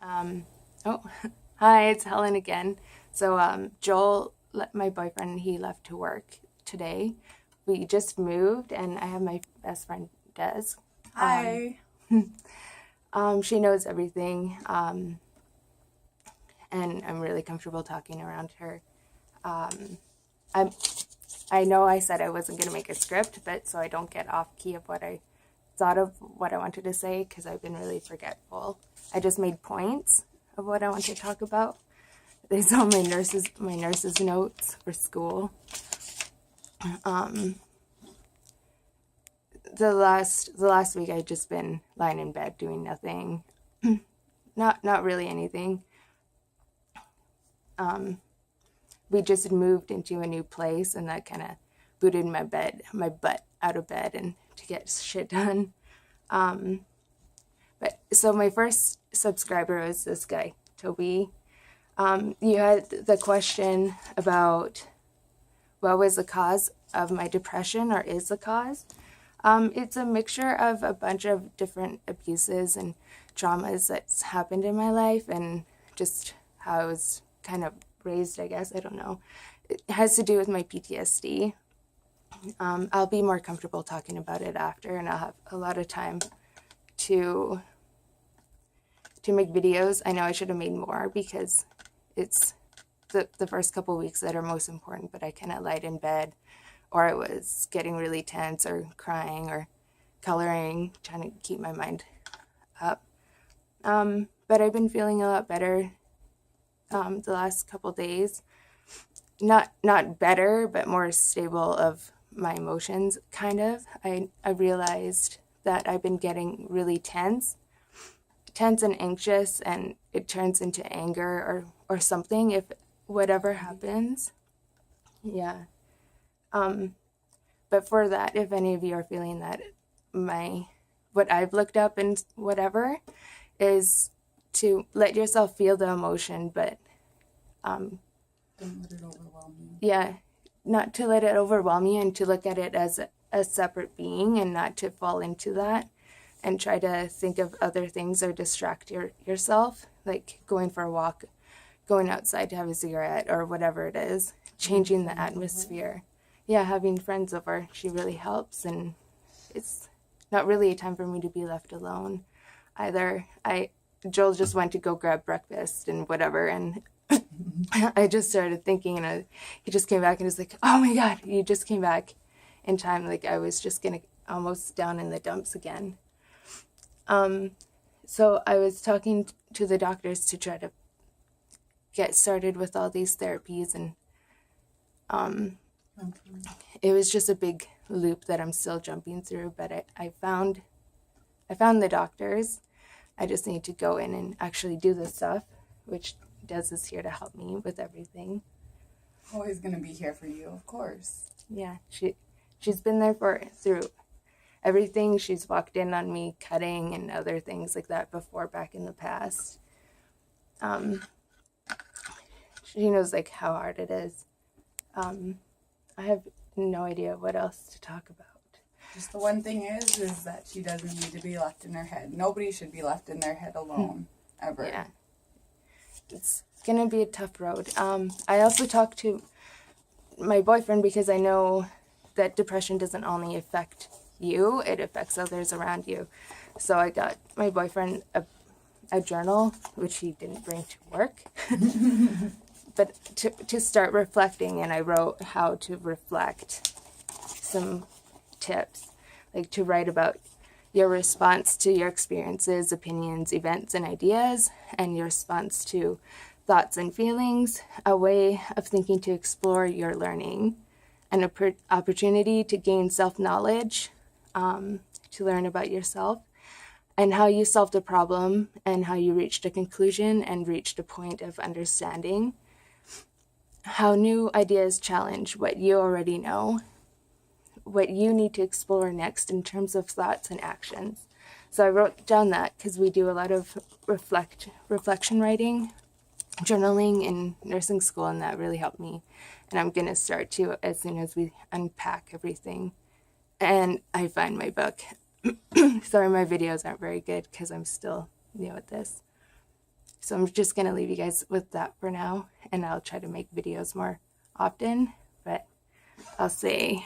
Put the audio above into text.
Um, oh, Hi, it's Helen again. Joel, my boyfriend, he left to work today. We just moved, and I have my best friend Des. Um, Hi. she knows everything, and I'm really comfortable talking around her. Um, I I know I said I wasn't going to make a script, but so I don't get off key of what I thought of what I wanted to say because I've been really forgetful. I just made points of what I want to talk about. They saw my nurse's notes for school. Um, the last week I'd just been lying in bed doing nothing, not really anything. Um, we just moved into a new place, and that kind of booted my butt out of bed and to get shit done. Um, but so my first subscriber was this guy, Toby. You had the question about what was the cause of my depression, or is the cause. It's a mixture of a bunch of different abuses and traumas that's happened in my life, and just how I was kind of raised, I guess. I don't know. It has to do with my PTSD. I'll be more comfortable talking about it after, and I'll have a lot of time to make videos. I know I should have made more because it's the first couple of weeks that are most important, but I kind of lied in bed, or I was getting really tense or crying or coloring, trying to keep my mind up. But I've been feeling a lot better the last couple days. Not better, but more stable of my emotions, kind of. I realized that I've been getting really tense and anxious, and it turns into anger or something if whatever happens. Yeah. Um, but for that, if any of you are feeling that, my what I've looked up and whatever is to let yourself feel the emotion, but um, Don't let it overwhelm you. yeah, not to let it overwhelm you, and to look at it as a separate being, and not to fall into that and try to think of other things or distract yourself, like going for a walk, going outside to have a cigarette, or whatever it is, changing the atmosphere. Yeah, having friends over, she really helps, and it's not really a time for me to be left alone either. Joel just went to go grab breakfast and whatever, and I just started thinking, and he just came back and was like, "Oh my God, you just came back in time!" Like I was just gonna almost down in the dumps again. Um, so I was talking to the doctors to try to get started with all these therapies, and um, it was just a big loop that I'm still jumping through. But I found the doctors. I just need to go in and actually do the stuff, which Des is here to help me with everything. Always gonna be here for you, of course. Yeah, she's been there for through everything. She's walked in on me cutting and other things like that before, back in the past. Um, she knows like how hard it is. Um, I have no idea what else to talk about. Just the one thing is that she doesn't need to be left in her head. Nobody should be left in their head alone, ever. Yeah, it's gonna be a tough road. I also talked to my boyfriend because I know that depression doesn't only affect you, it affects others around you. So I got my boyfriend a journal, which he didn't bring to work, but to start reflecting, and I wrote how to reflect, some tips, like to write about your response to your experiences, opinions, events, and ideas, and your response to thoughts and feelings, a way of thinking to explore your learning, an opportunity to gain self knowledge, to learn about yourself, and how you solved a problem, and how you reached a conclusion and reached a point of understanding, how new ideas challenge what you already know, what you need to explore next in terms of thoughts and actions. So I wrote down that because we do a lot of reflection writing, journaling in nursing school, and that really helped me. And I'm going to start to as soon as we unpack everything and I find my book. Sorry, my videos aren't very good because I'm still new at this. So I'm just going to leave you guys with that for now, and I'll try to make videos more often, but I'll say